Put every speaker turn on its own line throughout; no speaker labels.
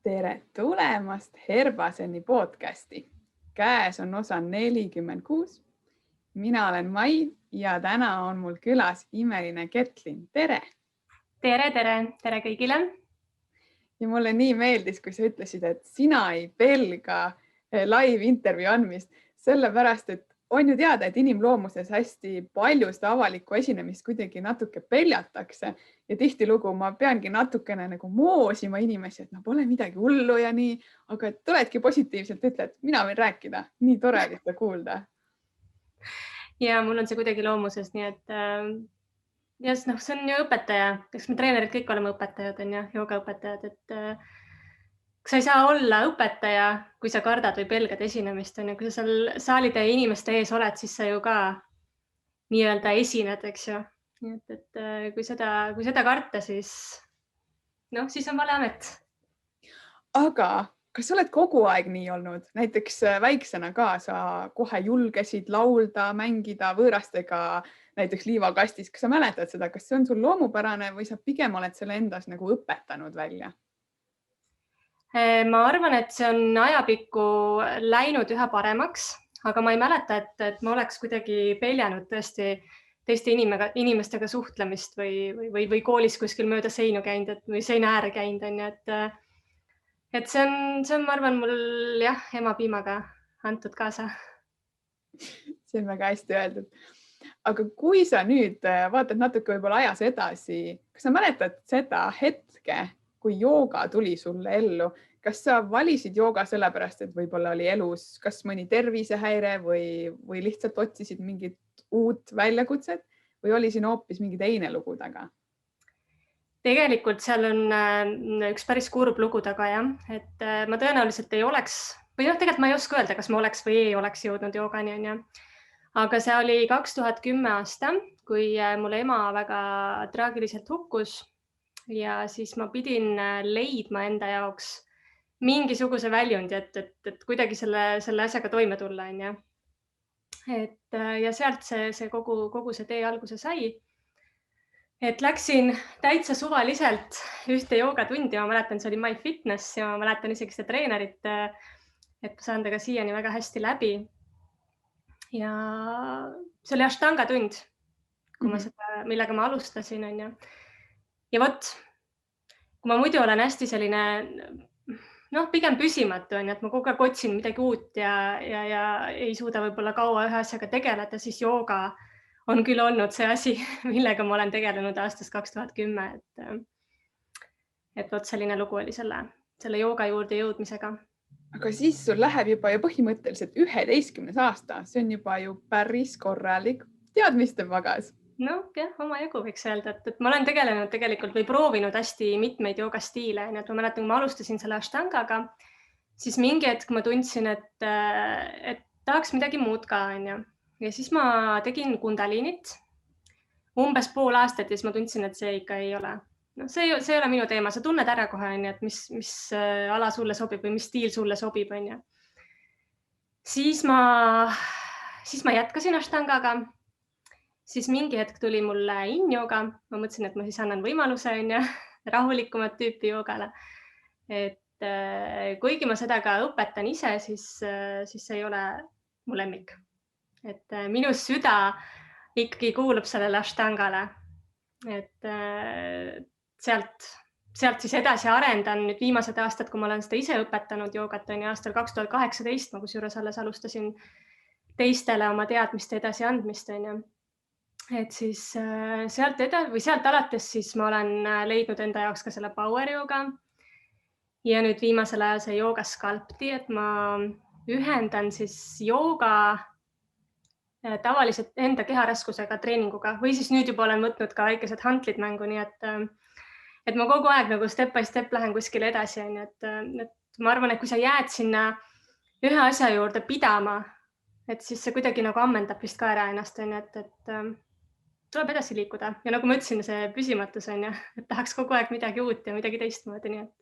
Tere tulemast Herbaseni podcasti. Käes on osa 46. Mina olen Mai ja täna on mul külas imeline Ketlin. Tere!
Tere kõigile!
Ja mulle nii meeldis, kui sa ütlesid, et sina ei pelga live intervjuu andmist, sellepärast, et on ju teada, et inimloomuses hästi palju seda avalikku esinemist kuidagi natuke peljatakse ja tihtilugu ma peangi natukene nagu moosima inimesi, et pole midagi hullu ja nii, aga tuledki positiivselt ütled, mina võin rääkida, nii tore oli seda kuulda.
Ja mul on see kuidagi loomuses, nii et see on ju õpetaja, eks me treenerid kõik oleme õpetajad, on ju, joogaõpetajad, et sa ei saa olla õpetaja, kui sa kardad või pelgad esinemist, on ju, kui sa seal saalide inimeste ees oled, siis sa ju ka nii-öelda esined, eks ju. Nii et kui seda karta, siis on vale amet.
Aga kas sa oled kogu aeg nii olnud? Näiteks väiksena ka sa kohe julgesid laulda, mängida võõrastega näiteks liivakastis. Kas sa mäletad seda? Kas see on sul loomupärane või sa pigem oled selle endas nagu õpetanud välja?
Ma arvan, et see on ajapikku läinud üha paremaks, aga ma ei mäleta, et ma oleks kuidagi peljanud tõesti teiste inimestega suhtlemist või koolis kuskil mööda seinu käinud või seina ääre käinud. Et see on, ma arvan, mul jah, ema piimaga antud kaasa.
See on väga hästi öeldud. Aga kui sa nüüd vaatad natuke võib-olla ajas edasi, kas sa mäletad seda hetke, kui jooga tuli sulle ellu? Kas sa valisid jooga sellepärast, et võib-olla oli elus kas mõni tervisehäire või lihtsalt otsisid mingit uut väljakutset või oli siin hoopis mingi teine lugu taga?
Tegelikult seal on üks päris kurb lugu taga, jah. Et ma tõenäoliselt ei oleks, või tegelikult ma ei oska öelda, kas ma oleks või ei oleks jõudnud joogani, on ju. Aga see oli 2010 aasta, kui mul ema väga traagiliselt hukkus ja siis ma pidin leidma enda jaoks mingisuguse väljundi, et kuidagi selle asjaga toime tulla, on ju. Ja sealt see kogu see tee alguse sai. Et läksin täitsa suvaliselt ühte joogatundi, ma mäletan, see oli MyFitness ja ma mäletan isegi seda treenerit, et ma saan temaga siiani väga hästi läbi. Ja see oli Ashtanga tund, millega ma alustasin, on ju. Ja vot, kui ma muidu olen hästi selline, pigem püsimatu, on ju, et ma kogu aeg otsin midagi uut ja ei suuda võib-olla kaua ühe asjaga tegeleda, siis jooga on küll olnud see asi, millega ma olen tegelenud aastast 2010. Et vot selline lugu oli selle jooga juurde jõudmisega.
Aga siis sul läheb juba ju põhimõtteliselt 11. aasta. See on juba ju päris korralik teadmiste pagas.
Jah, oma jagu võiks öelda, et ma olen tegelenud tegelikult või proovinud hästi mitmeid joogastiile. Et ma mäletan, kui ma alustasin selle Ashtangaga, siis mingi hetk ma tundsin, et tahaks midagi muud ka, on ju. Ja siis ma tegin kundalinit umbes pool aastat ja siis ma tundsin, et see ikka ei ole. See ei ole minu teema, sa tunned ära kohe, et mis ala sulle sobib või mis stiil sulle sobib. Siis ma jätkasin Ashtangaga, siis mingi hetk tuli mulle in-jooga. Ma mõtlesin, et ma siis annan võimaluse rahulikumat tüüpi joogale. Et kuigi ma seda ka õpetan ise, siis see ei ole mu lemmik. Et minu süda ikkagi kuulub sellele Ashtangale. Et sealt siis edasi arendan nüüd viimased aastad, kui ma olen seda ise õpetanud joogat, on aastal 2018, ma kusjuures alles alustasin teistele oma teadmiste edasi andmist. Et siis sealt alates siis ma olen leidnud enda jaoks ka selle power jooga ja nüüd viimasel ajal see jooga sculpti, et ma ühendan siis jooga tavaliselt enda keharaskusega treeninguga või siis nüüd juba olen võtnud ka väikesed hantlid mängu, nii et ma kogu aeg nagu step by step lähen kuskile edasi. Et ma arvan, et kui sa jääd sinna ühe asja juurde pidama, et siis see kuidagi nagu ammendab vist ka ära ennast, et tuleb edasi liikuda. Ja nagu ma ütlesin, see püsimatus on, et tahaks kogu aeg midagi uut ja midagi teistmoodi. Nii et.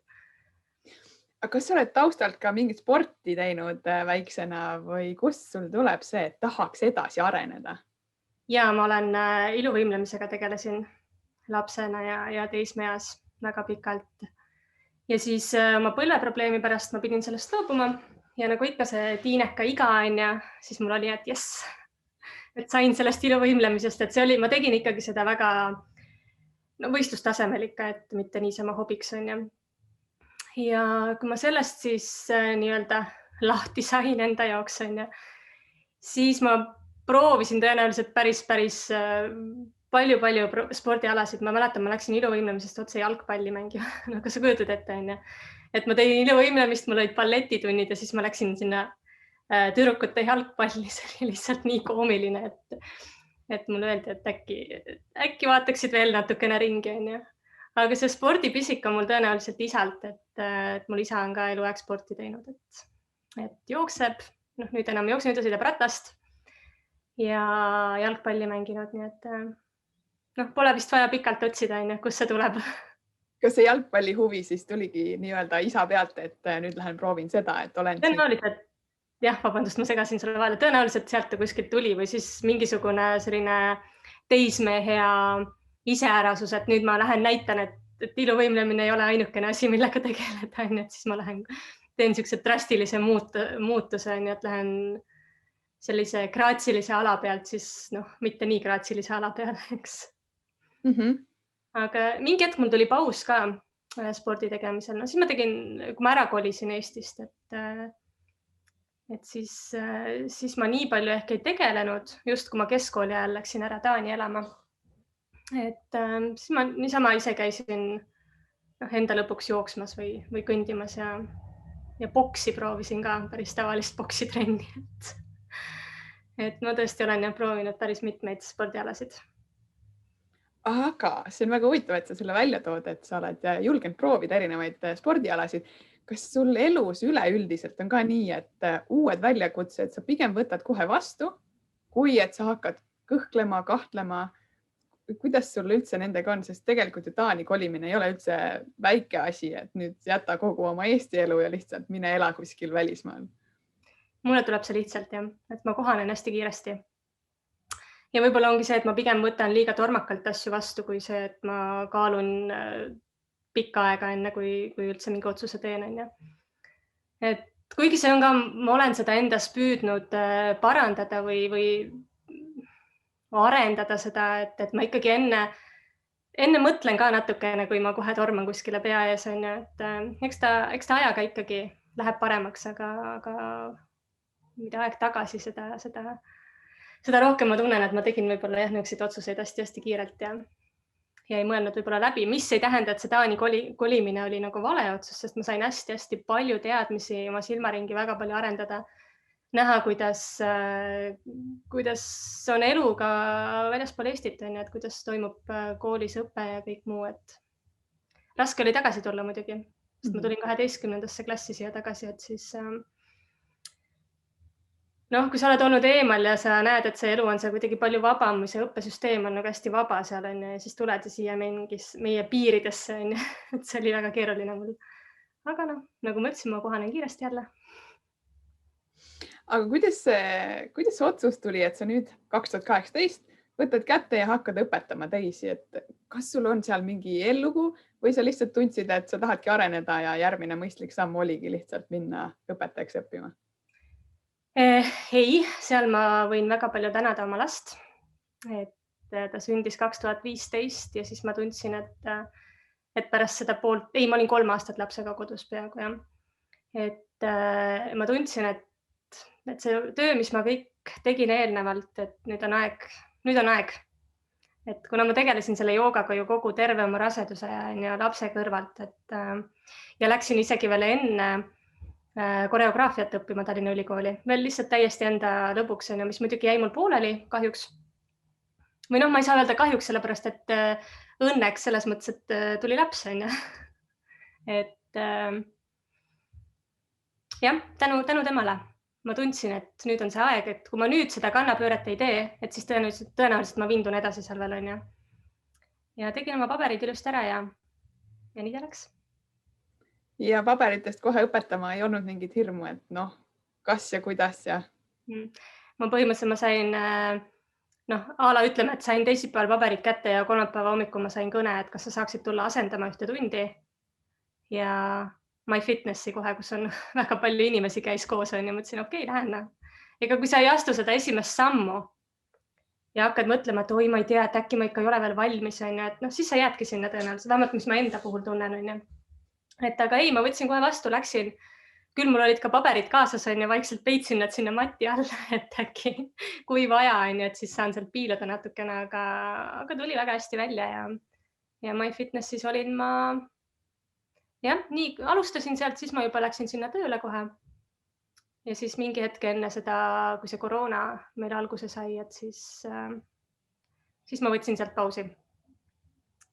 Aga kas sa oled taustalt ka mingit sporti teinud väiksena või kust sul tuleb see, et tahaks edasi areneda?
Ja ma olen iluvõimlemisega tegelesin lapsena ja teismeeas väga pikalt. ja siis oma põlveprobleemi pärast ma pidin sellest loobuma ja nagu ikka see tiineka iga on ja siis mul oli, et jess, et sain sellest iluvõimlemisest, et see oli, ma tegin ikkagi seda väga võistlustasemel ikka, et mitte niisama hobiks on ja. Ja kui ma sellest siis nii-öelda lahti sain enda jaoks on ja, siis ma proovisin tõenäoliselt päris palju spordialasid. Ma mäletan, ma läksin iluvõimlemisest otse jalgpalli mängima. No kas sa kujutad ette, on ja? Et ma tegin iluvõimlemist, mul olid balletitunnid ja siis ma läksin sinna tüdrukute jalgpalli. See oli lihtsalt nii koomiline, et mulle öeldi, et äkki vaataksid veel natukene ringi, on ja. Aga see spordipisik on mul tõenäoliselt isalt, et mul isa on ka eluaeg sporti teinud, et jookseb, nüüd enam jooksen, nüüd ta sõidab ratast ja jalgpalli mänginud, nii et pole vist vaja pikalt otsida, kus see tuleb.
Kas see jalgpalli huvi siis tuligi nii-öelda isa pealt, et nüüd lähen proovin seda, et olen
tõenäoliselt, jah, vabandust, ma segasin sulle vahele, tõenäoliselt sealt ta kuskilt tuli või siis mingisugune selline teismehe hea iseärasus, et nüüd ma lähen näitan, et iluvõimlemine ei ole ainukene asi, millega tegeleda, et siis ma lähen teen niisuguse drastilise muutuse, et lähen sellise graatsilise ala pealt, siis mitte nii graatsilise ala peale, eks. Aga mingi hetk mul tuli paus ka spordi tegemisel. Siis ma tegin, kui ma ära kolisin Eestist, et siis ma nii palju ehk ei tegelenud, just kui ma keskkooli ajal läksin ära Taani elama. Et siis ma niisama ise käisin enda lõpuks jooksmas või kõndimas ja boksi proovisin ka, päris tavalist boksitrenni. Et ma tõesti olen proovinud päris mitmeid spordialasid.
Aga see on väga huvitav, et sa selle välja tood, et sa oled julgenud proovida erinevaid spordialasid. Kas sul elus üleüldiselt on ka nii, et uued väljakutsed sa pigem võtad kohe vastu, kui et sa hakkad kõhklema, kahtlema? Kuidas sul üldse nendega on, sest tegelikult ju Taani kolimine ei ole üldse väike asi, et nüüd jäta kogu oma Eesti elu ja lihtsalt mine ela kuskil välismaal.
Mulle tuleb see lihtsalt, et ma kohanen hästi kiiresti. Ja võib-olla ongi see, et ma pigem võtan liiga tormakalt asju vastu, kui see, et ma kaalun pikka aega enne, kui üldse mingi otsuse teen. Et kuigi see on ka, ma olen seda endas püüdnud parandada või arendada seda, et ma ikkagi enne mõtlen ka natukene, kui ma kohe torman kuskile pea ees, et eks ta ajaga ikkagi läheb paremaks, aga mida aeg tagasi seda rohkem ma tunnen, et ma tegin võib-olla niisuguseid otsuseid hästi kiirelt ja ei mõelnud võib-olla läbi, mis ei tähenda, et see Taani kolimine oli nagu vale otsus, sest ma sain hästi palju teadmisi, oma silmaringi väga palju arendada, näha, kuidas on elu ka väljaspool Eestit, et kuidas toimub koolis õpe ja kõik muu, et raske oli tagasi tulla muidugi, sest ma tulin 12. klassi siia tagasi, et siis kui sa oled olnud eemal ja sa näed, et see elu on seal kuidagi palju vabam või see õppesüsteem on nagu hästi vaba seal, ja siis tuled siia meie piiridesse, et see oli väga keeruline mul. Aga nagu ma ütlesin, ma kohanen kiiresti jälle.
Aga kuidas see otsus tuli, et sa nüüd 2018 võtad kätte ja hakkad õpetama teisi, et kas sul on seal mingi eellugu või sa lihtsalt tundsid, et sa tahadki areneda ja järgmine mõistlik samm oligi lihtsalt minna õpetajaks õppima? Ei, seal ma võin väga palju tänada oma last, et ta sündis 2015 ja siis ma tundsin, et pärast seda ma olin 3 aastat lapsega kodus peaaegu, jah. Et ma tundsin, et see töö, mis ma kõik tegin eelnevalt, et nüüd on aeg. Et kuna ma tegelesin selle joogaga ju kogu terve oma raseduse ja lapse kõrvalt, ja läksin isegi veel enne koreograafiat õppima Tallinna Ülikooli, veel lihtsalt täiesti enda lõbuks, mis muidugi jäi mul pooleli kahjuks. Või ma ei saa öelda kahjuks, sellepärast, et õnneks selles mõttes, et tuli laps, et jah, tänu temale ma tundsin, et nüüd on see aeg, et kui ma nüüd seda kannapööret ei tee, et siis tõenäoliselt ma vindun edasi seal veel, ja tegin oma paberid ilusti ära ja nii ta läks. Ja paberitest kohe õpetama ei olnud mingit hirmu, et kas ja kuidas ja? Ma põhimõtteliselt sain, ütleme, et sain teisipäeval paberid kätte ja kolmapäeva hommikul ma sain kõne, et kas sa saaksid tulla asendama ühte tundi.
ja MyFitnessi kohe, kus on väga palju inimesi käis koos ja mõtlesin, okei, lähen. Ega kui sa ei astu seda esimest sammu ja hakkad mõtlema, et oi, ma ei tea, et äkki ma ikka ei ole veel valmis, et siis sa jäädki sinna tõenäoliselt, vähemalt mis ma enda puhul tunnen. Et aga ei, ma võtsin kohe vastu, läksin. Küll mul olid ka paberid kaasas, vaikselt peitsin nad sinna mati alla, et äkki kui vaja, et siis saan sealt piiluda natukene, aga tuli väga hästi välja ja MyFitnessis olin ma, jah, nii alustasin sealt, siis ma juba läksin sinna tööle kohe. Ja siis mingi hetke enne seda, kui see koroona meil alguse sai, et siis ma võtsin sealt pausi.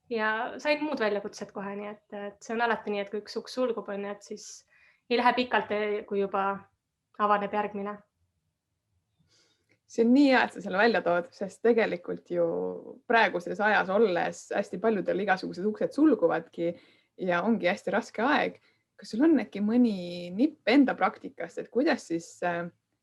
Ja sain muud väljakutsed kohe, nii et see on alati nii, et kui üks uks sulgub, et siis ei lähe pikalt, kui juba avaneb järgmine.
See on nii hea, et sa selle välja tood, sest tegelikult ju praeguses ajas olles hästi paljudel igasugused uksed sulguvadki ja ongi hästi raske aeg. Kas sul on äkki mõni nipp enda praktikast, et kuidas siis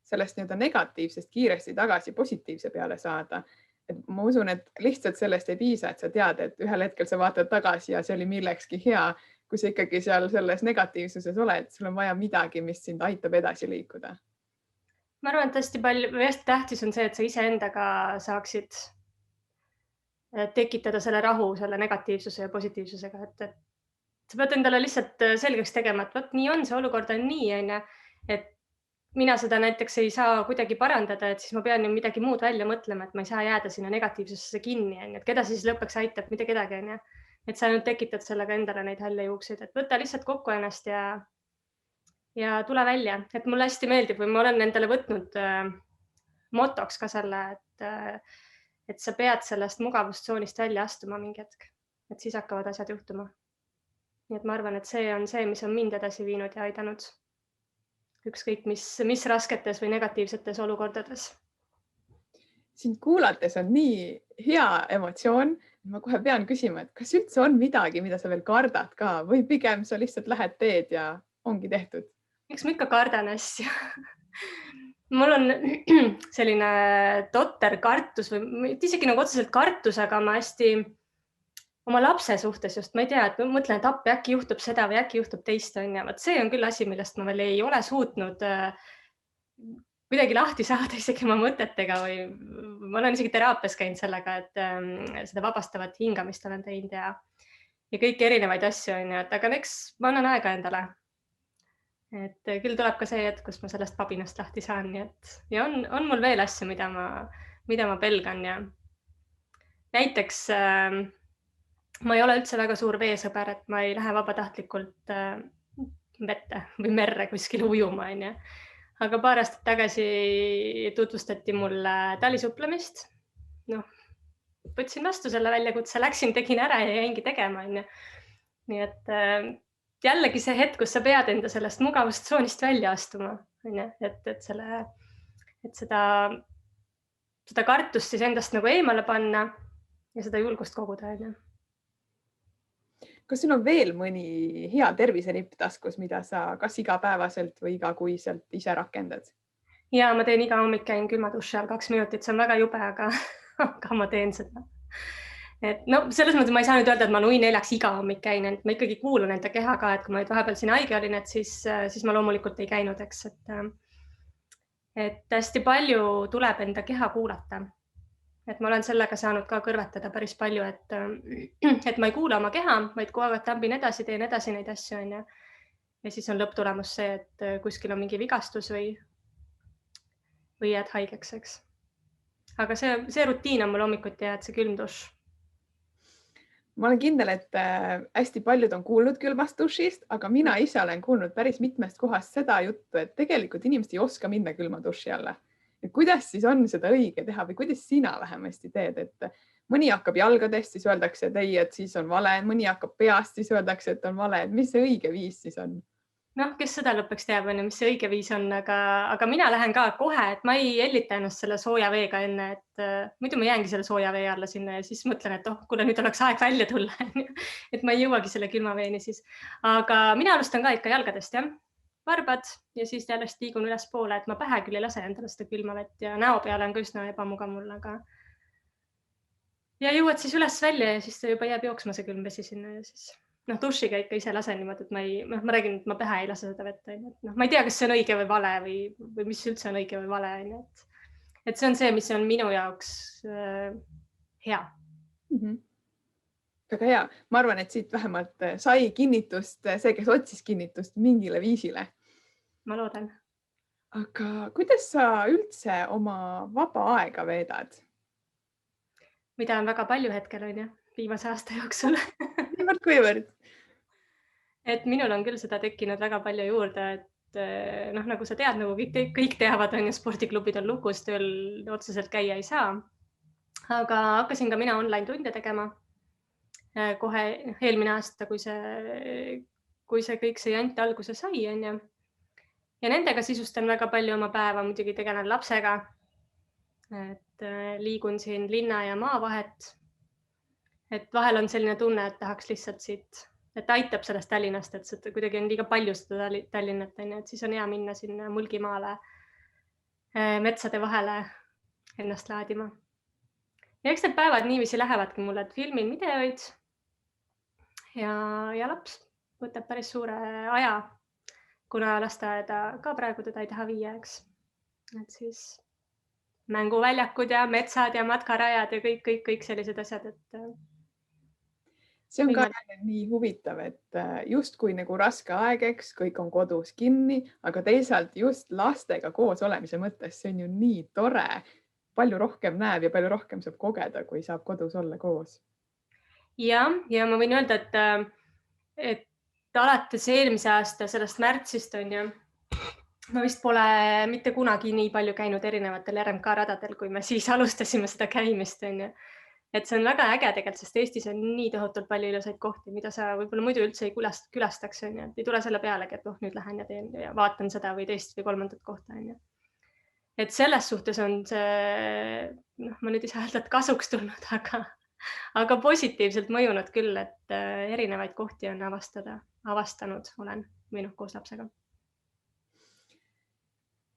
sellest negatiivsest kiiresti tagasi positiivse peale saada? Et ma usun, et lihtsalt sellest ei piisa, et sa tead, et ühel hetkel sa vaatad tagasi ja see oli millekski hea, kui sa ikkagi seal selles negatiivsuses oled, sul on vaja midagi, mis sind aitab edasi liikuda.
Ma arvan, et hästi tähtis on see, et sa iseendaga saaksid tekitada selle rahu, selle negatiivsuse ja positiivsusega, et sa pead endale lihtsalt selgeks tegema, et võt nii on, see olukord on nii, et mina seda näiteks ei saa kuidagi parandada, et siis ma pean ju midagi muud välja mõtlema, et ma ei saa jääda sinna negatiivsusesse kinni, et keda siis lõpuks aitab, mitte kedagi, et sa nüüd tekitad sellega endale neid halle juukseid, et võta lihtsalt kokku ennast ja tule välja, et mulle hästi meeldib või ma olen endale võtnud motoks ka selle, et sa pead sellest mugavustsoonist välja astuma mingi hetk, et siis hakkavad asjad juhtuma. Nii et ma arvan, et see on see, mis on mind edasi viinud ja aidanud ükskõik mis rasketes või negatiivsetes olukordades.
Sind kuulates on nii hea emotsioon. Ma kohe pean küsima, et kas üldse on midagi, mida sa veel kardad ka või pigem sa lihtsalt lähed teed ja ongi tehtud?
Miks ma ikka kardan asju? Mul on selline totter kartus või isegi nagu otseselt kartus, aga ma hästi oma lapse suhtes just, ma ei tea, et ma mõtlen, et appi äkki juhtub seda või äkki juhtub teist. Vaat see on küll asi, millest ma veel ei ole suutnud kuidagi lahti saada isegi oma mõtetega või ma olen isegi teraapias käinud sellega, et seda vabastavat hingamist olen teinud ja kõiki erinevaid asju, aga eks ma annan aega endale. Et küll tuleb ka see, et kus ma sellest pabinast lahti saan. Ja on mul veel asju, mida ma pelgan ja näiteks ma ei ole üldse väga suur veesõber, et ma ei lähe vabatahtlikult vette või merre kuskil ujuma. Aga paar aastat tagasi tutvustati mulle talisuplemist. Võtsin vastu selle väljakutse, läksin, tegin ära ja jäingi tegema. Nii et jällegi see hetk, kus sa pead enda sellest mugavustsoonist välja astuma, et seda kartust siis endast nagu eemale panna ja seda julgust koguda.
Kas sul on veel mõni hea tervisenipp taskus, mida sa kas igapäevaselt või igakuiselt ise rakendad?
Ja ma teen iga hommik käin külma duši all 2 minutit, see on väga jube, aga ma teen seda. Et selles mõttes ma ei saa nüüd öelda, et ma nui 4 iga hommik käin, et ma ikkagi kuulun enda keha ka, et kui ma vahepeal siin haige olin, et siis ma loomulikult ei käinud, eks. Et hästi palju tuleb enda keha kuulata. Et ma olen sellega saanud ka kõrvetada päris palju, et ma ei kuula oma keha, vaid kogu aeg tambin edasi, teen edasi neid asju. Ja siis on lõpptulemus see, et kuskil on mingi vigastus või jääd haigeks, eks. Aga see rutiin on mul hommikuti ja see külm duš.
Ma olen kindel, et hästi paljud on kuulnud külmast dušist, aga mina ise olen kuulnud päris mitmest kohast seda juttu, et tegelikult inimesed ei oska minna külma duši alla. Et kuidas siis on seda õige teha või kuidas sina vähemasti teed, et mõni hakkab jalgadest, siis öeldakse, et ei, et siis on vale, mõni hakkab peast, siis öeldakse, et on vale, et mis see õige viis siis on?
Kes seda lõpuks teab, mis see õige viis on, aga mina lähen ka kohe, et ma ei ellita ennast selle sooja veega enne, et muidu ma jäängi selle sooja vee alla sinna ja siis mõtlen, et kuule, nüüd oleks aeg välja tulla, et ma ei jõuagi selle külma veeni siis. Aga mina alustan ka ikka jalgadest, jah. Varbad ja siis jällest liigun üles poole, et ma pähe küll ei lase endale seda külma vett ja näo peale on ka üsna ebamugav mul, aga ja jõuad siis üles välja ja siis ta juba jääb jooksma see külm vesi sinna ja siis dušiga ikka ise lasen niimoodi, et ma räägin, et ma pähe ei lase seda vett, on ju. Ma ei tea, kas see on õige või vale või mis üldse on õige või vale, on ju. Et see on see, mis on minu jaoks hea.
Väga hea. Ma arvan, et siit vähemalt sai kinnitust see, kes otsis kinnitust mingile viisile.
Ma loodan.
Aga kuidas sa üldse oma vaba aega veedad?
Mida on väga palju hetkel, on ju, viimase aasta jooksul.
Niivõrd kuivõrd.
Et minul on küll seda tekkinud väga palju juurde, et nagu sa tead, nagu kõik teavad, on ju, spordiklubid on lukus, tööl otseselt käia ei saa. Aga hakkasin ka mina online tunde tegema. Kohe eelmine aasta, kui see kõik see jant alguse sai, on ju. Ja nendega sisustan väga palju oma päeva, muidugi tegelen lapsega. Et liigun siin linna ja maa vahet. Et vahel on selline tunne, et tahaks lihtsalt siit, et aitab sellest Tallinnast, et see kuidagi on liiga palju seda Tallinnat, et siis on hea minna sinna Mulgimaale metsade vahele ennast laadima. Ja eks need päevad niiviisi lähevadki mulle, et filmin videoid ja laps võtab päris suure aja, kuna lasteaeda ka praegu teda ei taha viia, eks. Et siis mänguväljakud ja metsad ja matkarajad ja kõik sellised asjad, et
see on ka nii huvitav, et justkui nagu raske aeg, eks, kõik on kodus kinni, aga teisalt just lastega koos olemise mõttes see on ju nii tore. Palju rohkem näeb ja palju rohkem saab kogeda, kui saab kodus olla koos.
Ja ma võin öelda, et alates eelmise aasta sellest märtsist on ju, ma vist pole mitte kunagi nii palju käinud erinevatel RMK radadel, kui me siis alustasime seda käimist, on ju. Et see on väga äge tegelikult, sest Eestis on nii tohutult palju ilusaid kohti, mida sa võib-olla muidu üldse ei külastaks, on ju. Ei tule selle pealegi, et nüüd lähen ja teen ja vaatan seda või teist või kolmandat kohta, on ju. Et selles suhtes on see, ma nüüd ei saa öelda, et kasuks tulnud, aga positiivselt mõjunud küll, et erinevaid kohti on avastanud olen koos lapsega.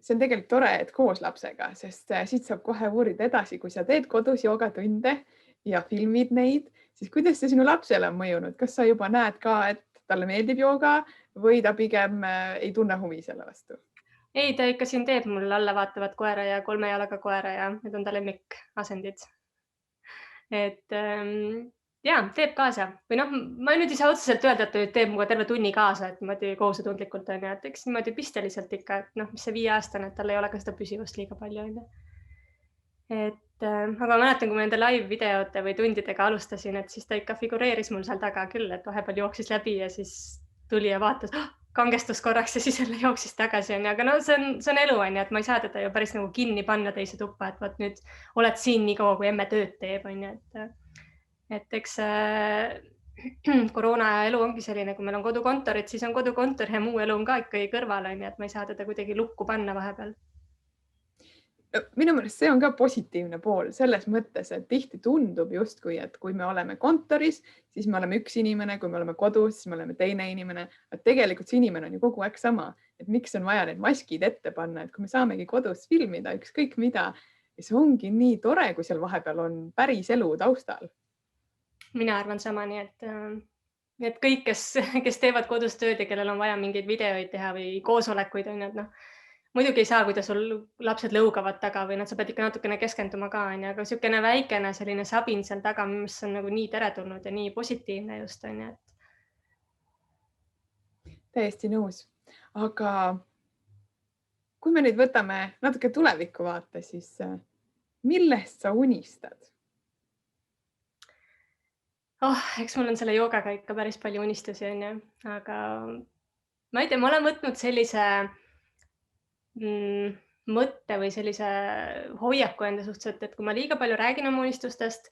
See on tegelikult tore, et koos lapsega, sest siit saab kohe uurida edasi, kui sa teed kodus joogatunde ja filmid neid, siis kuidas see sinu lapsele on mõjunud? Kas sa juba näed ka, et talle meeldib jooga või ta pigem ei tunne huvi selle vastu?
Ei, ta ikka siin teeb mul alla vaatavat koera ja 3 jalaga koera ja need on ta lemmik asendid. Et teeb kaasa. Või ma nüüd ei saa otseselt öelda, et ta teeb muga terve tunni kaasa, et niimoodi kohusetundlikult on ja et eks niimoodi pisteliselt ikka, et mis see 5-aastane, et tal ei ole ka seda püsivust liiga palju. Aga ma mäletan, kui ma nende live-videote või tundidega alustasin, et siis ta ikka figureeris mul seal taga küll, et vahepeal jooksis läbi ja siis tuli ja vaatas, kangestus korraks ja siis jälle jooksis tagasi. Aga see on elu, et ma ei saa teda ju päris nagu kinni panna teise tuppa, et võt nüüd oled siin nii kaua, kui emme tööd teeb. Et eks koroona elu ongi selline, kui meil on kodukontorid, siis on kodukontor ja muu elu on ka ikkagi kõrval, et ma ei saa teda kuidagi lukku panna vahepeal.
Minu meelest see on ka positiivne pool selles mõttes, et tihti tundub justkui, et kui me oleme kontoris, siis me oleme üks inimene, kui me oleme kodus, siis me oleme teine inimene. Et tegelikult see inimene on ju kogu aeg sama, et miks on vaja need maskid ette panna, et kui me saamegi kodus filmida ükskõik mida, siis ongi nii tore, kui seal vahepeal on päris elu taustal.
Mina arvan sama, nii et kõik, kes teevad kodus tööd ja kellel on vaja mingeid videoid teha või koosolekuid, on ju, muidugi ei saa, kui sul lapsed lõugavad taga või sa pead ikka natukene keskenduma ka, aga niisugune väikene selline sabin seal taga, mis on nagu nii teretulnud ja nii positiivne just, on ju.
Täiesti nõus. Aga kui me nüüd võtame natuke tulevikku vaate, siis millest sa unistad?
Eks mul on selle joogaga ikka päris palju unistusi, on ju, aga ma ei tea, ma olen võtnud sellise mõtte või sellise hoiaku enda suhtes, et kui ma liiga palju räägin oma unistustest,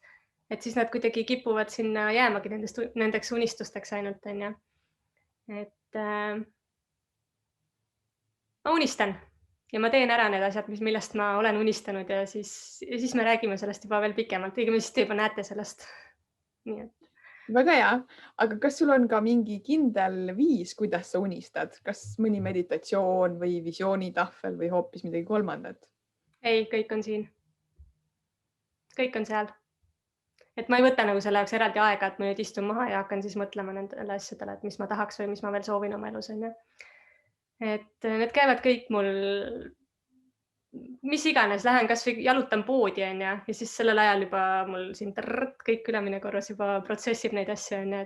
et siis nad kuidagi kipuvad sinna jäämagi nendeks unistusteks ainult, on ju. Et ma unistan ja ma teen ära need asjad, millest ma olen unistanud ja siis me räägime sellest juba veel pikemalt, õigemini siis te juba näete sellest. Nii et.
Väga hea, aga kas sul on ka mingi kindel viis, kuidas sa unistad? Kas mõni meditatsioon või visioonitahvel või hoopis midagi kolmandat?
Ei, kõik on siin. Kõik on seal. et ma ei võta nagu selle jaoks eraldi aega, et ma nüüd istun maha ja hakkan siis mõtlema nendele asjadele, et mis ma tahaks või mis ma veel soovin oma elus, on ju. Et need käivad kõik mul, mis iganes, lähen kas või jalutan poodi, on ju, ja siis sellel ajal juba mul siin kõik ülemine korras juba protsessib neid asju, on ju,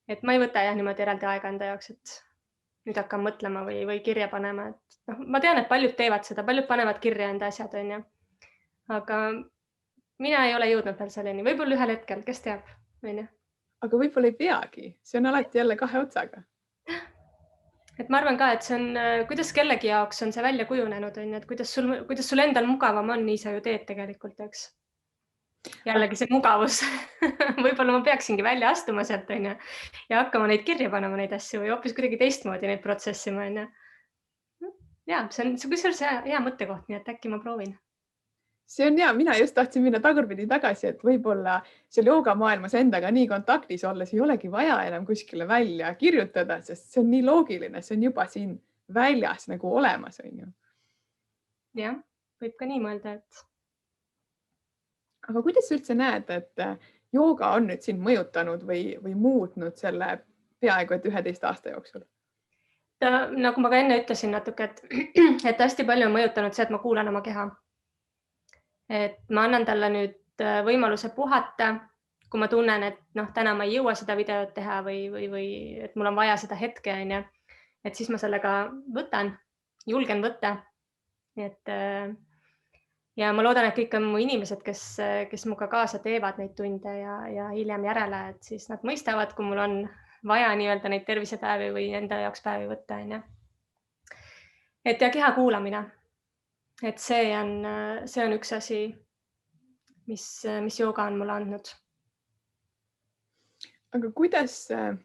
et ma ei võta jah niimoodi eraldi aega enda jaoks, et nüüd hakkan mõtlema või kirja panema, et noh, ma tean, et paljud teevad seda, paljud panevad kirja enda asjad, on ju. Aga mina ei ole jõudnud veel selleni, võib-olla ühel hetkel, kes teab, on ju.
Aga võib-olla ei peagi, see on alati jälle kahe otsaga.
Et ma arvan ka, et see on, kuidas kellegi jaoks on see välja kujunenud, on ju, et kuidas sul endal mugavam on, nii sa ju teed tegelikult, eks. Jällegi see mugavus. Võib-olla ma peaksingi välja astuma sealt, on ju, ja hakkama neid kirja panema neid asju või hoopis kuidagi teistmoodi neid protsessima, on ju. Ja, see on kusjuures hea mõttekoht, nii et äkki ma proovin.
See on hea, mina just tahtsin minna tagurpidi tagasi, et võib-olla seal joogamaailmas endaga nii kontaktis olles ei olegi vaja enam kuskile välja kirjutada, sest see on nii loogiline, see on juba siin väljas nagu olemas, on ju.
Jah, võib ka nii mõelda, et
aga kuidas sa üldse näed, et jooga on nüüd sind mõjutanud või muutnud selle peaaegu et 11 aasta jooksul?
Nagu ma ka enne ütlesin natuke, et hästi palju on mõjutanud see, et ma kuulan oma keha. Et ma annan talle nüüd võimaluse puhata, kui ma tunnen, et täna ma ei jõua seda videot teha või et mul on vaja seda hetke, on ju. Et siis ma sellega võtan, julgen võtta. Et ja ma loodan, et kõik on mu inimesed, kes muga kaasa teevad neid tunde ja hiljem järele, et siis nad mõistavad, kui mul on vaja nii-öelda neid tervisepäevi või enda jaoks päevi võtta, on ju. Et ja keha kuulamine. Et see on üks asi, mis jooga on mulle andnud.
Aga kuidas on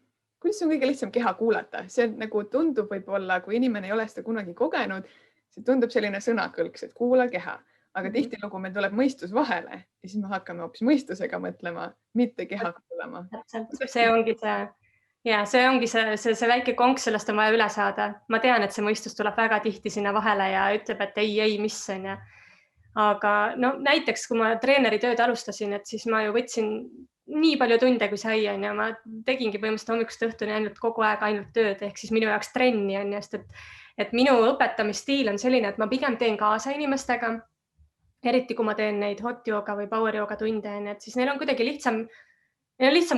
kõige lihtsam keha kuulata? See nagu tundub võib-olla, kui inimene ei ole seda kunagi kogenud, see tundub selline sõnakõlks, et kuula keha. Aga tihtilugu meil tuleb mõistus vahele ja siis me hakkame hoopis mõistusega mõtlema, mitte keha kuulama.
See ongi see väike konks, sellest on vaja üle saada. Ma tean, et see mõistus tuleb väga tihti sinna vahele ja ütleb, et ei, mis on. Aga näiteks, kui ma treeneri tööd alustasin, et siis ma ju võtsin nii palju tunde, kui sai, on ja ma tegingi põhimõtteliselt hommikust õhtuni ainult kogu aeg ainult tööd, ehk siis minu jaoks trenni on just, et minu õpetamisstiil on selline, et ma pigem teen kaasa inimestega. Eriti kui ma teen neid hot yoga või power yoga tunde, et siis neil on kuidagi lihtsam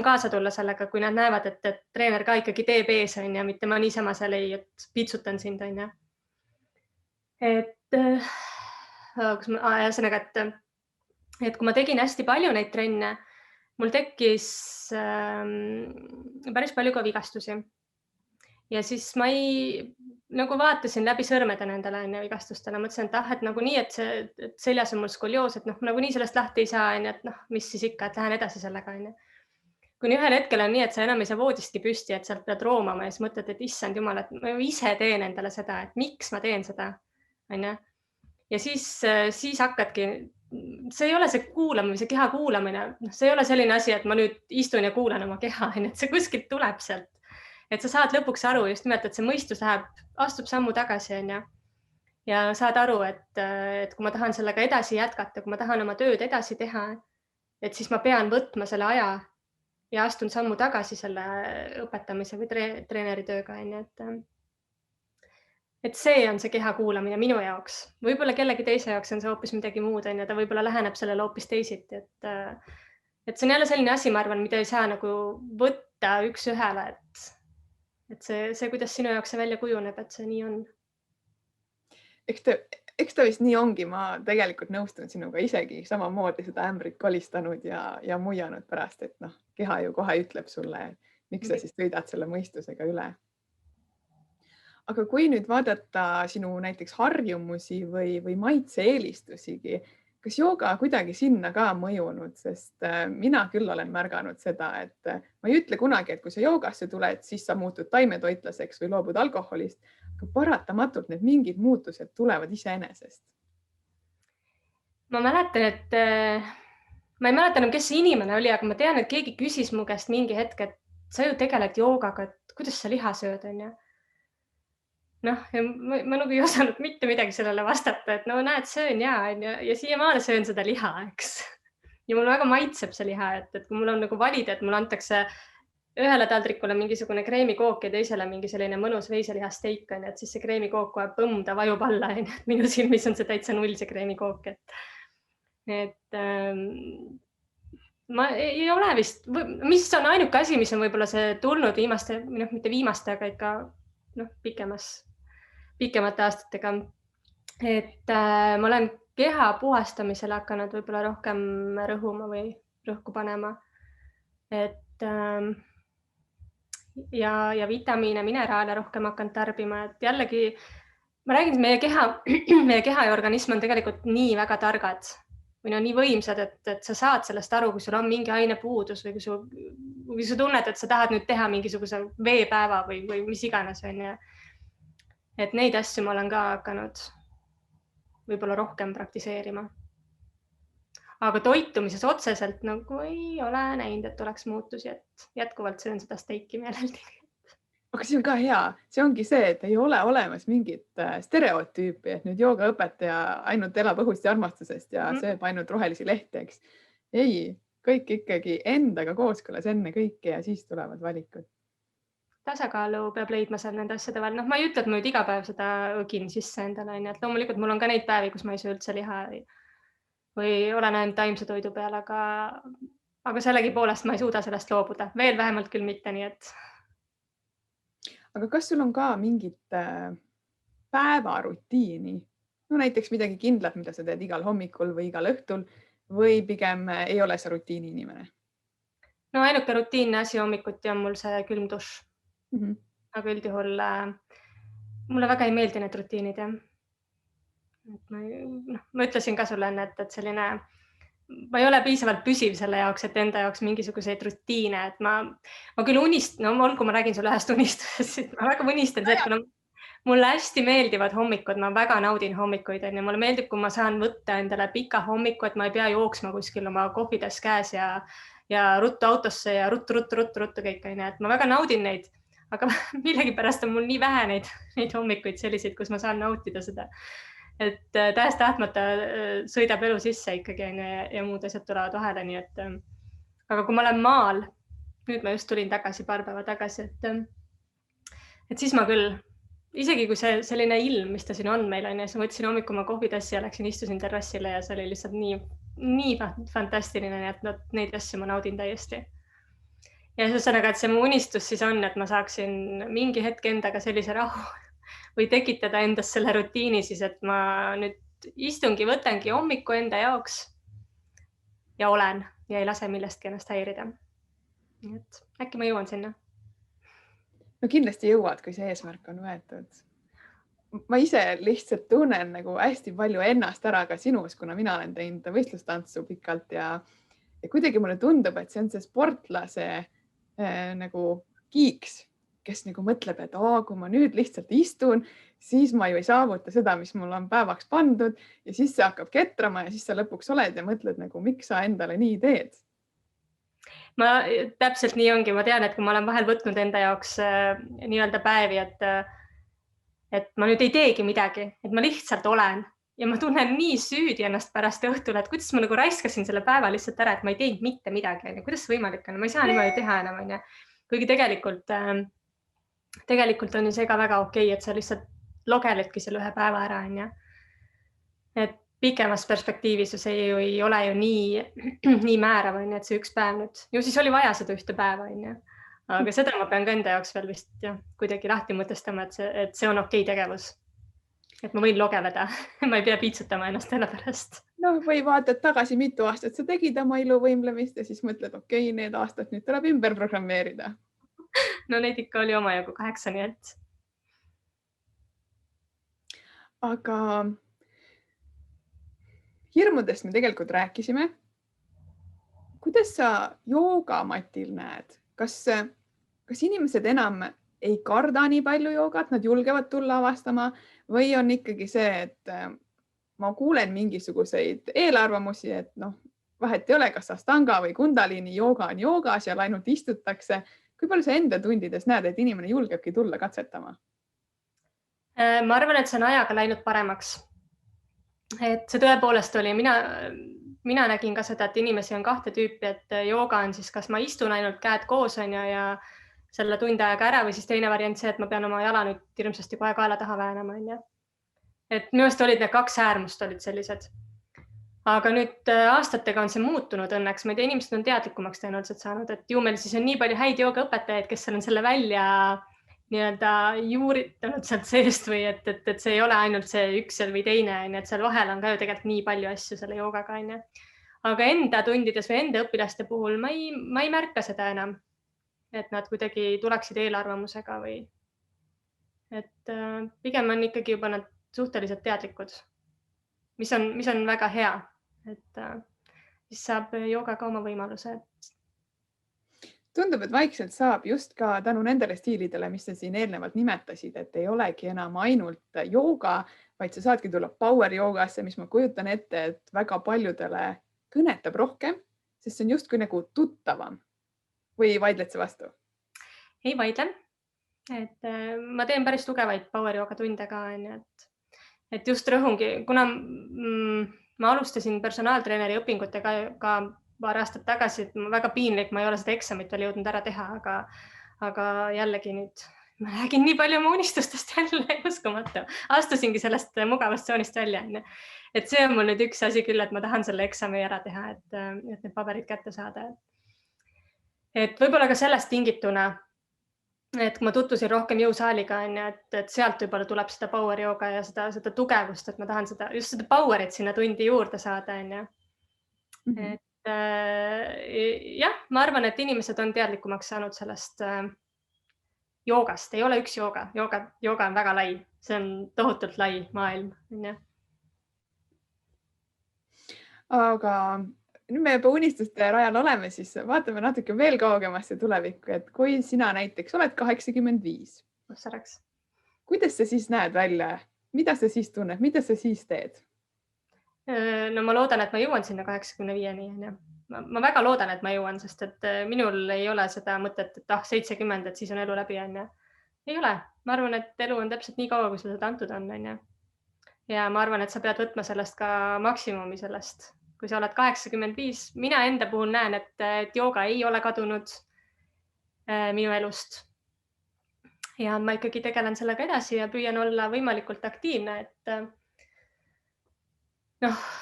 kaasa tulla sellega, kui nad näevad, et treener ka ikkagi teeb ees, on ja mitte ma niisama seal et pitsutan sind, on ja. Ühesõnaga, et kui ma tegin hästi palju neid trenne, mul tekkis päris palju ka vigastusi. Ja siis ma nagu vaatasin läbi sõrmede nendele vigastustele, mõtlesin, et nagunii, et seljas on mul skolioos, et nagunii sellest lahti ei saa, et mis siis ikka, et lähen edasi sellega. Kuni ühel hetkel on nii, et sa enam ei saa voodistki püsti, et sealt pead roomama ja siis mõtled, et issand jumal, et ma ise teen endale seda, et miks ma teen seda. Ja siis hakkadki, see ei ole see kuulamine, see keha kuulamine, see ei ole selline asi, et ma nüüd istun ja kuulan oma keha, et see kuskilt tuleb sealt. Et sa saad lõpuks aru just nimelt, et see mõistus astub sammu tagasi, on ja saad aru, et kui ma tahan sellega edasi jätkata, kui ma tahan oma tööd edasi teha, et siis ma pean võtma selle aja ja astun sammu tagasi selle õpetamise või treeneri tööga, et see on see keha kuulamine minu jaoks. Võib-olla kellegi teise jaoks on see hoopis midagi muud, ta võib-olla läheneb sellele hoopis teisiti, et see on jälle selline asi, ma arvan, mida ei saa nagu võtta üks ühele, et see, kuidas sinu jaoks see välja kujuneb, et see nii on.
Eks ta vist nii ongi, ma tegelikult nõustun sinuga isegi samamoodi seda ämbrit kolistanud ja muianud pärast, et keha ju kohe ütleb sulle, miks sa siis sõidad selle mõistusega üle. Aga kui nüüd vaadata sinu näiteks harjumusi või maitse-eelistusigi, kas jooga kuidagi sinna ka mõjunud, sest mina küll olen märganud seda, et ma ei ütle kunagi, et kui sa joogasse tuled, siis sa muutud taimetoitlaseks või loobud alkoholist, aga paratamatult need mingid muutused tulevad iseenesest.
Ma mäletan, et ma ei mäleta enam, kes see inimene oli, aga ma tean, et keegi küsis mu käest mingi hetk, et sa ju tegeled joogaga, et kuidas sa liha sööd, on ju? Ma nagu ei osanud mitte midagi sellele vastata, et näed, söön ja siiamaale söön seda liha, eks. ja mul väga maitseb see liha, et kui mul on nagu valida, et mulle antakse ühele taldrikule mingisugune kreemikook ja teisele mingi selline mõnus veiselihasteik on, et siis see kreemikook kohe põmm, ta vajub alla, on. Minu silmis on see täitsa null, see kreemikook, et ma ei ole vist, mis on ainuke asi, mis on võib-olla see tulnud viimaste, mitte viimaste, aga ikka pikemate aastatega. Et ma olen keha puhastamisele hakanud võib-olla rohkem rõhuma või rõhku panema. Et ja vitamiine, mineraale rohkem hakanud tarbima, et jällegi ma räägin, et meie keha ja organism on tegelikult nii väga targad või nii võimsad, et sa saad sellest aru, kui sul on mingi ainepuudus või kui sa tunned, et sa tahad nüüd teha mingisuguse veepäeva või mis iganes on. Et neid asju ma olen ka hakanud võib-olla rohkem praktiseerima. Aga toitumises otseselt nagu ei ole näinud, et oleks muutusi, et jätkuvalt söön seda steiki meeleldi.
Aga see on ka hea. See ongi see, et ei ole olemas mingit stereotüüpi, et nüüd joogaõpetaja ainult elab õhust ja armastusest ja sööb ainult rohelisi lehti, eks. Ei, kõik ikkagi endaga kooskõlas enne kõike ja siis tulevad valikud.
Tasakaalu peab leidma seal nende asjade vahel. Ma ei ütle, et ma nüüd iga päev seda õgin sisse endale, et loomulikult mul on ka neid päevi, kus ma ei söö üldse liha või olen ainult taimse toidu peal, aga sellegi poolest ma ei suuda sellest loobuda. Veel vähemalt küll mitte, nii et.
Aga kas sul on ka mingit päevarutiini? No näiteks midagi kindlat, mida sa teed igal hommikul või igal õhtul või pigem ei ole see rutiini inimene? No
ainuke rutiinne asi hommikuti on mul see külm dušš. Aga üldjuhul mulle väga ei meeldi need rutiinid. Ma ütlesin ka sulle enne, et selline, ma ei ole piisavalt püsiv selle jaoks, et enda jaoks mingisuguseid rutiine, et ma küll olgu ma räägin sulle ühest unistusest, ma väga unistan see, et mulle hästi meeldivad hommikud, ma väga naudin hommikuid. Mulle meeldib, kui ma saan võtta endale pika hommiku, et ma ei pea jooksma kuskil oma kohvides käes ja ruttu autosse ja ruttu kõik. Et ma väga naudin neid, aga millegipärast on mul nii vähe neid hommikuid selliseid, kus ma saan nautida seda. Et täiesti tahtmata sõidab elu sisse ikkagi ja muud asjad tulevad vahele. Nii et, aga kui ma olen maal, nüüd ma just tulin tagasi paar päeva tagasi, et siis ma küll, isegi kui see selline ilm, mis ta siin on meil on, ja siis ma võtsin hommikul oma kohvitassi ja läksin, istusin terrassile ja see oli lihtsalt nii fantastiline, et neid asju ma naudin täiesti. Ja ühesõnaga, et see mu unistus siis on, et ma saaksin mingi hetk endaga sellise rahu või tekitada endas selle rutiini siis, et ma nüüd istungi võtangi hommiku enda jaoks ja olen ja ei lase millestki ennast häirida. Et äkki ma jõuan sinna.
No kindlasti jõuad, kui see eesmärk on võetud. Ma ise lihtsalt tunnen nagu hästi palju ennast ära ka sinus, kuna mina olen teinud võistlustantsu pikalt ja kuidagi mulle tundub, et see on see sportlase nagu kiiks, kes nagu mõtleb, et kui ma nüüd lihtsalt istun, siis ma ju ei saavuta seda, mis mul on päevaks pandud ja siis see hakkab ketrama ja siis sa lõpuks oled ja mõtled nagu, miks sa endale nii teed.
Ma täpselt nii ongi. Ma tean, et kui ma olen vahel võtnud enda jaoks nii-öelda päevi, et ma nüüd ei teegi midagi, et ma lihtsalt olen ja ma tunnen nii süüdi ennast pärast õhtul, et kuidas ma nagu raiskasin selle päeva lihtsalt ära, et ma ei teinud mitte midagi. Kuidas see võimalik on? Ma ei saa niimoodi teha enam. Kuigi tegelikult on ju see ka väga okei, et sa lihtsalt logeledki selle ühe päeva ära. Et pikemas perspektiivis see ju ei ole ju nii määrav, et see üks päev nüüd. Ju siis oli vaja seda ühte päeva. Aga seda ma pean ka enda jaoks veel vist kuidagi lahti mõtestama, et see on okei tegevus. Et ma võin logeleda. Ma ei pea piitsutama ennast selle pärast.
No või vaatad tagasi, mitu aastat sa tegid oma iluvõimlemist ja siis mõtled, okei, need aastad nüüd tuleb ümber programmeerida.
No neid ikka oli omajagu 8, nii et.
Aga hirmudest me tegelikult rääkisime. Kuidas sa joogamatil näed? Kas inimesed enam ei karda nii palju joogat, nad julgevad tulla avastama või on ikkagi see, et ma kuulen mingisuguseid eelarvamusi, et vahet ei ole, kas Astanga või Kundalini jooga on joogas ja ainult istutakse. Kui palju sa enda tundides näed, et inimene julgebki tulla katsetama?
Ma arvan, et see on ajaga läinud paremaks. Et see tõepoolest oli, mina nägin ka seda, et inimesi on kahte tüüpi, et jooga on siis, kas ma istun ainult käed koos on ja selle tund aega ära või siis teine variant see, et ma pean oma jala nüüd hirmsasti kohe kaela taha väänama, on ju. Et minu arust olid need kaks äärmust olid sellised. Aga nüüd aastatega on see muutunud õnneks. Ma ei tea, inimesed on teadlikumaks tõenäoliselt saanud, et ju meil siis on nii palju häid joogaõpetajaid, kes on selle välja nii-öelda juuritanud sealt seest või et see ei ole ainult see üks või teine, et seal vahel on ka ju tegelikult nii palju asju selle joogaga, on ju. Aga enda tundides või enda õpilaste puhul ma ei märka seda enam, et nad kuidagi tuleksid eelarvamusega või et pigem on ikkagi juba nad suhteliselt teadlikud, mis on väga hea, et siis saab joogaga oma võimaluse.
Tundub, et vaikselt saab just ka tänu nendele stiilidele, mis sa siin eelnevalt nimetasid, et ei olegi enam ainult jooga, vaid sa saadki tulla power joogasse, mis ma kujutan ette, et väga paljudele kõnetab rohkem, sest see on justkui nagu tuttavam. Või vaidled sa vastu?
Ei vaidle. Et ma teen päris tugevaid power jooga tunde ka, et just rõhungi, kuna ma alustasin personaaltreeneri õpingutega ka paar aastat tagasi, et väga piinlik, ma ei ole seda eksamit veel jõudnud ära teha, aga jällegi nüüd ma räägin nii palju oma unistustest jälle, uskumatu. Astusingi sellest mugavast tsoonist välja. Et see on mul nüüd üks asi küll, et ma tahan selle eksami ära teha, et need paberid kätte saada. Et võib-olla ka sellest tingituna, et kui ma tutvusin rohkem jõusaaliga, et sealt võib-olla tuleb seda power jooga ja seda tugevust, et ma tahan just seda powerit sinna tundi juurde saada. Et jah, ma arvan, et inimesed on teadlikumaks saanud sellest joogast. Ei ole üks jooga. Jooga on väga lai. See on tohutult lai maailm.
Aga nüüd me juba unistuste rajal oleme, siis vaatame natuke veel kaugemasse tulevikku, et kui sina näiteks oled 85. Kuidas sa siis näed välja? Mida sa siis tunned? Mida sa siis teed?
No ma loodan, et ma jõuan sinna 85-ni. Ma väga loodan, et ma jõuan, sest et minul ei ole seda mõtet, et 70, et siis on elu läbi. Ei ole. Ma arvan, et elu on täpselt nii kaua, kui seda antud on. Ja ma arvan, et sa pead võtma sellest ka maksimumi sellest. Kui sa oled 85, mina enda puhul näen, et jooga ei ole kadunud minu elust. Ja ma ikkagi tegelen sellega edasi ja püüan olla võimalikult aktiivne, et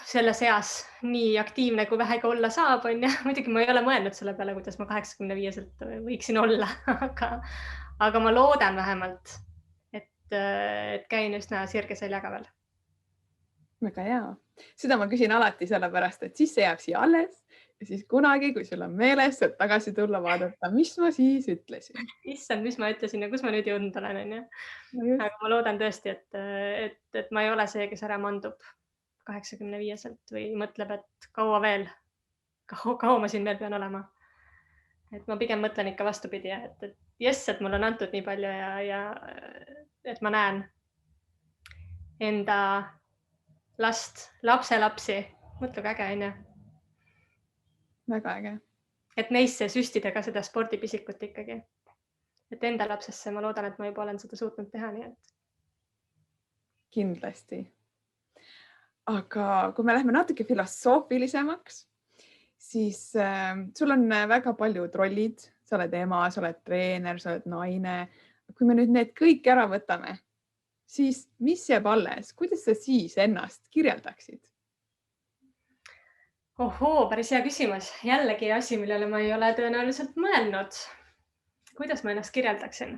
selles eas nii aktiivne, kui vähegi olla saab, on. Muidugi ma ei ole mõelnud selle peale, kuidas ma 85-selt võiksin olla, aga ma loodan vähemalt, et käin üsna sirge seljaga veel.
Väga hea. Seda ma küsin alati sellepärast, et siis see jääb siia alles ja siis kunagi, kui sul on meeles, saad tagasi tulla vaadata, mis ma siis ütlesin.
Issand, mis ma ütlesin ja kus ma nüüd jõudnud olen. Aga ma loodan tõesti, et ma ei ole see, kes ära mandub 85-selt või mõtleb, et kaua ma siin veel pean olema. Et ma pigem mõtlen ikka vastupidi, et jess, et mul on antud nii palju ja et ma näen enda last, lapselapsi. Mõtle, kui äge, on.
Väga äge.
Et neisse süstida ka seda spordipisikut ikkagi. Et enda lapsesse ma loodan, et ma juba olen seda suutnud teha, nii et.
Kindlasti. Aga kui me lähme natuke filosoofilisemaks, siis sul on väga paljud rollid. Sa oled ema, sa oled treener, sa oled naine. Kui me nüüd need kõik ära võtame, siis mis jääb alles? Kuidas sa siis ennast kirjeldaksid?
Ohoo, päris hea küsimus. Jällegi asi, millele ma ei ole tõenäoliselt mõelnud. Kuidas ma ennast kirjeldaksin?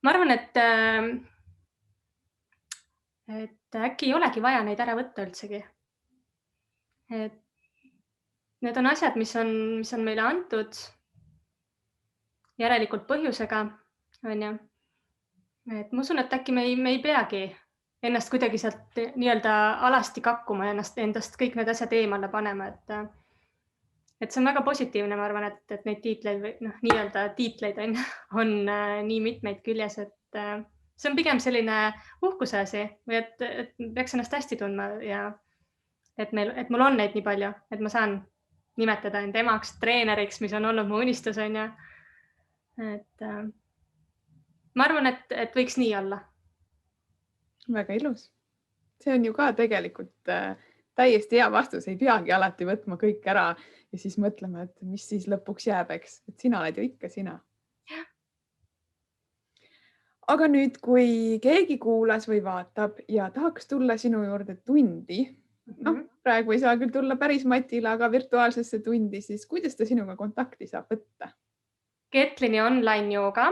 Ma arvan, et äkki ei olegi vaja neid ära võtta üldsegi. Et need on asjad, mis on meile antud järelikult põhjusega, on ju. Et ma usun, et äkki me ei peagi ennast kuidagi sealt nii-öelda alasti kakkuma ja endast kõik need asjad eemale panema. Et see on väga positiivne, ma arvan, et neid tiitleid või nii-öelda tiitleid on nii mitmeid küljes, et see on pigem selline uhkuse asi või et peaks ennast hästi tundma ja et mul on neid nii palju, et ma saan nimetada end emaks, treeneriks, mis on olnud mu unistus, on ju. Et ma arvan, et võiks nii olla.
Väga ilus. See on ju ka tegelikult täiesti hea vastus, ei peagi alati võtma kõik ära ja siis mõtlema, et mis siis lõpuks jääb, eks, et sina oled ju ikka sina. Aga nüüd, kui keegi kuulas või vaatab ja tahaks tulla sinu juurde tundi, praegu ei saa küll tulla päris Matile, aga virtuaalsesse tundi, siis kuidas ta sinuga kontakti saab võtta?
Ketlini online jooga,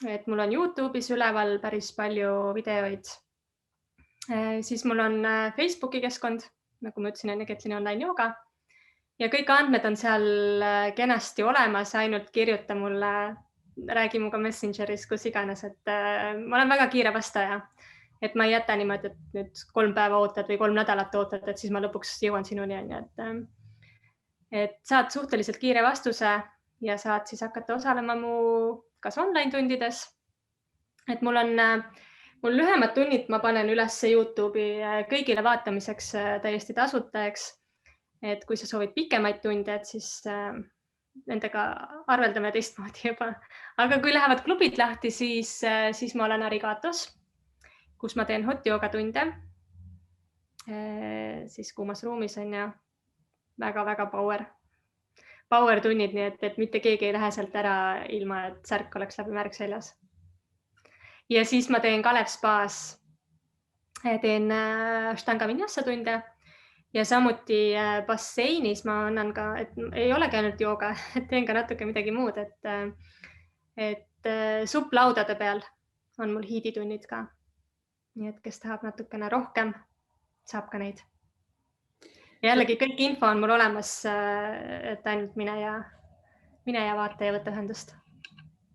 et mul on YouTube'is üleval päris palju videoid. Siis mul on Facebooki keskkond, nagu ma ütlesin enne, Ketlini online jooga. Ja kõik andmed on seal kenasti olemas, ainult kirjuta mulle, räägi muga Messengeris, kus iganes, et ma olen väga kiire vastaja. Et ma ei jäta niimoodi, et nüüd 3 päeva ootad või 3 nädalat ootad, et siis ma lõpuks jõuan sinuni. Et saad suhteliselt kiire vastuse ja saad siis hakata osalema mu kas online tundides. Et mul lühemad tunnid ma panen üles YouTube'i kõigile vaatamiseks täiesti tasutajaks. Et kui sa soovid pikemaid tunde, et siis nendega arveldame teistmoodi juba. Aga kui lähevad klubid lahti, siis ma olen Arigatos, kus ma teen hot yoga tunde. Siis kuumas ruumis on ja väga-väga power tunnid, nii et mitte keegi ei lähe sealt ära ilma, et särk oleks läbi märg seljas. Ja siis ma teen Kalev Spaas, teen Ashtanga Vinyasa tunde ja samuti basseinis ma annan ka, et ei olegi ainult jooga, et teen ka natuke midagi muud, et supplaudade peal on mul hiiditunnid ka. Nii et kes tahab natukene rohkem, saab ka neid. Jällegi kõik info on mul olemas, et ainult mine ja vaata ja võta ühendust.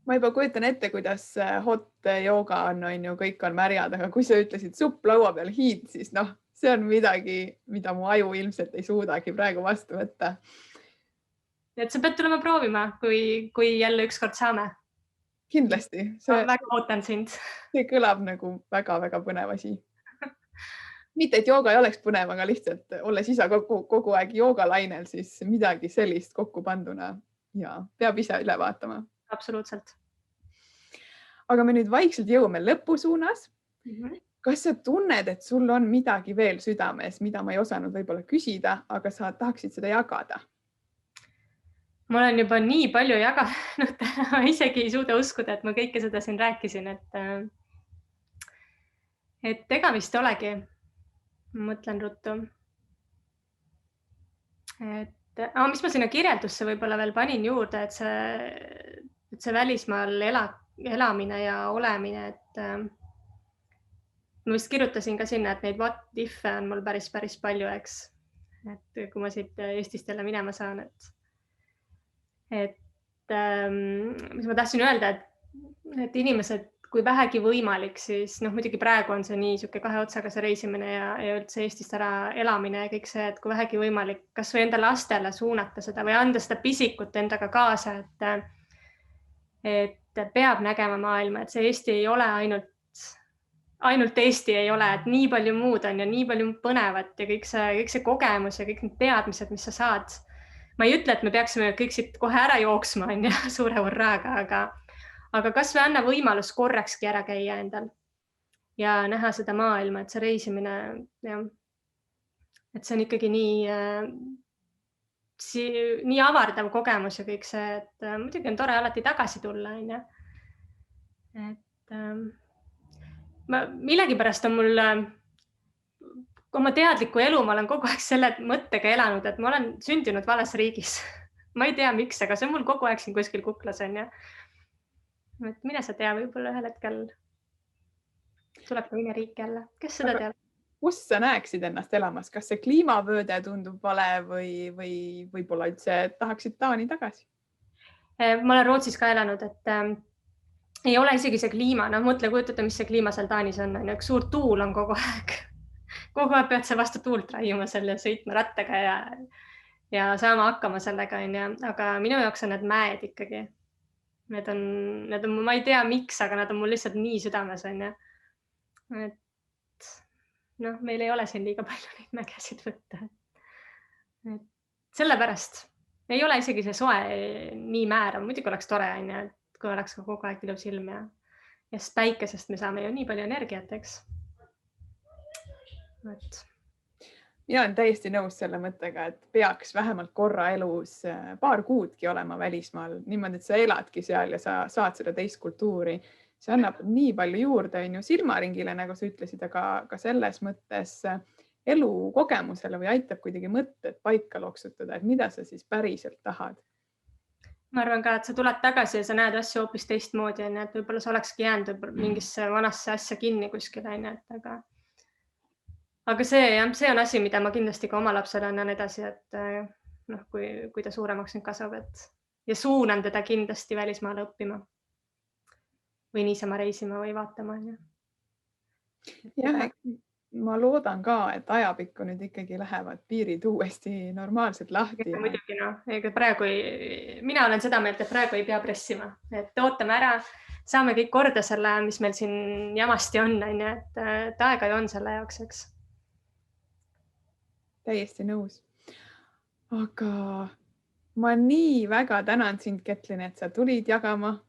Ma juba kujutan ette, kuidas hot jooga on ju, kõik on märjad, aga kui sa ütlesid supplaua peal hiid, siis see on midagi, mida mu aju ilmselt ei suudagi praegu vastu võtta.
Et sa pead tulema proovima, kui jälle ükskord saame.
Kindlasti.
Väga ootan sind.
See kõlab nagu väga-väga põnev asi. Mitte, et jooga ei oleks põnev, aga lihtsalt olles ise kogu aeg joogalainel, siis midagi sellist kokku panduna ja peab ise üle vaatama.
Absoluutselt.
Aga me nüüd vaikselt jõuame lõpu suunas. Kas sa tunned, et sul on midagi veel südames, mida ma ei osanud võib-olla küsida, aga sa tahaksid seda jagada?
Ma olen juba nii palju jaganud, ma isegi ei suuda uskuda, et ma kõike seda siin rääkisin, et ega vist olegi. Ma mõtlen ruttu. Mis ma sinna kirjeldusse võib-olla veel panin juurde, et see välismaal elamine ja olemine, et ma vist kirjutasin ka sinna, et neid what if'e on mul päris palju, eks. Et kui ma siit Eestist jälle minema saan, et mis ma tahtsin öelda, et inimesed, kui vähegi võimalik, siis muidugi praegu on see nii siuke 2 otsaga see reisimine ja üldse Eestist ära elamine ja kõik see, et kui vähegi võimalik, kas või enda lastele suunata seda või anda seda pisikut endaga kaasa, et peab nägema maailma, et see Eesti ei ole ainult Eesti ei ole, et nii palju muud on ja nii palju põnevat ja kõik see kogemus ja kõik need teadmised, mis sa saad. Ma ei ütle, et me peaksime kõik siit kohe ära jooksma suure hurraaga, aga kas või anna võimalus korrakski ära käia endal ja näha seda maailma, et see reisimine, et see on ikkagi nii avardav kogemus ja kõik see, et muidugi on tore alati tagasi tulla. Et millegipärast on mul oma teadliku elu, ma olen kogu aeg selle mõttega elanud, et ma olen sündinud vales riigis. Ma ei tea, miks, aga see on mul kogu aeg siin kuskil kuklas on. Et mine sa tea, võib-olla ühel hetkel tuleb ka mine riik jälle. Kes seda teab?
Kus sa näeksid ennast elamas? Kas see kliimavööde tundub vale või võib-olla üldse tahaksid Taani tagasi?
Ma olen Rootsis ka elanud, et ei ole isegi see kliima. Mõtle, kujutada, mis see kliima seal Taanis on. Üks suur tuul on kogu aeg. Kogu aeg pead sa vastu tuult raiuma selle sõitma rattaga ja saama hakkama sellega. Aga minu jaoks on need mäed ikkagi. Need on, ma ei tea miks, aga nad on mul lihtsalt nii südames. Et meil ei ole siin liiga palju neid mägesid võtta. Et sellepärast ei ole isegi see soe nii määrav. Muidugi oleks tore, et kui oleks kogu aeg ilus ilm ja päikesest me saame ju nii palju energiat, eks.
mina olen täiesti nõus selle mõttega, et peaks vähemalt korra elus paar kuudki olema välismaal, niimoodi, et sa eladki seal ja sa saad seda teist kultuuri. See annab nii palju juurde, on ju, silmaringile, nagu sa ütlesid, aga ka selles mõttes elukogemusele või aitab kuidagi mõtted paika loksutada, et mida sa siis päriselt tahad.
Ma arvan ka, et sa tuled tagasi ja sa näed asju hoopis teistmoodi, et võib-olla sa olekski jäänud mingisse vanasse asja kinni kuskil, et aga see on asi, mida ma kindlasti ka oma lapsele annan edasi, et kui ta suuremaks nüüd kasvab, ja suunan teda kindlasti välismaale õppima või niisama reisima või vaatama.
Jah, ma loodan ka, et ajapikku nüüd ikkagi lähevad piirid uuesti normaalselt lahti.
Ja muidugi ega praegu mina olen seda meelt, et praegu ei pea pressima, et ootame ära, saame kõik korda selle, mis meil siin jamasti on, et aega ju on selle jaoks, eks.
Täiesti nõus. Aga ma nii väga tänan sind, Ketlin, et sa tulid jagama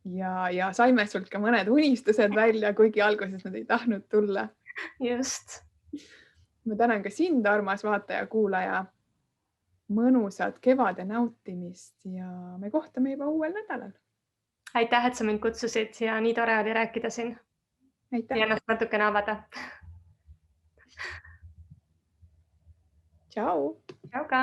ja saime sult ka mõned unistused välja, kuigi alguses nad ei tahtnud tulla.
Just.
Ma tänan ka sind, armas vaataja, kuulaja. Mõnusat kevade nautimist ja me kohtame juba uuel nädalal.
Aitäh, et sa mind kutsusid ja nii tore oli rääkida siin.
Aitäh.
Ja ennast natukene avada.
Tšau.
Tšau ka.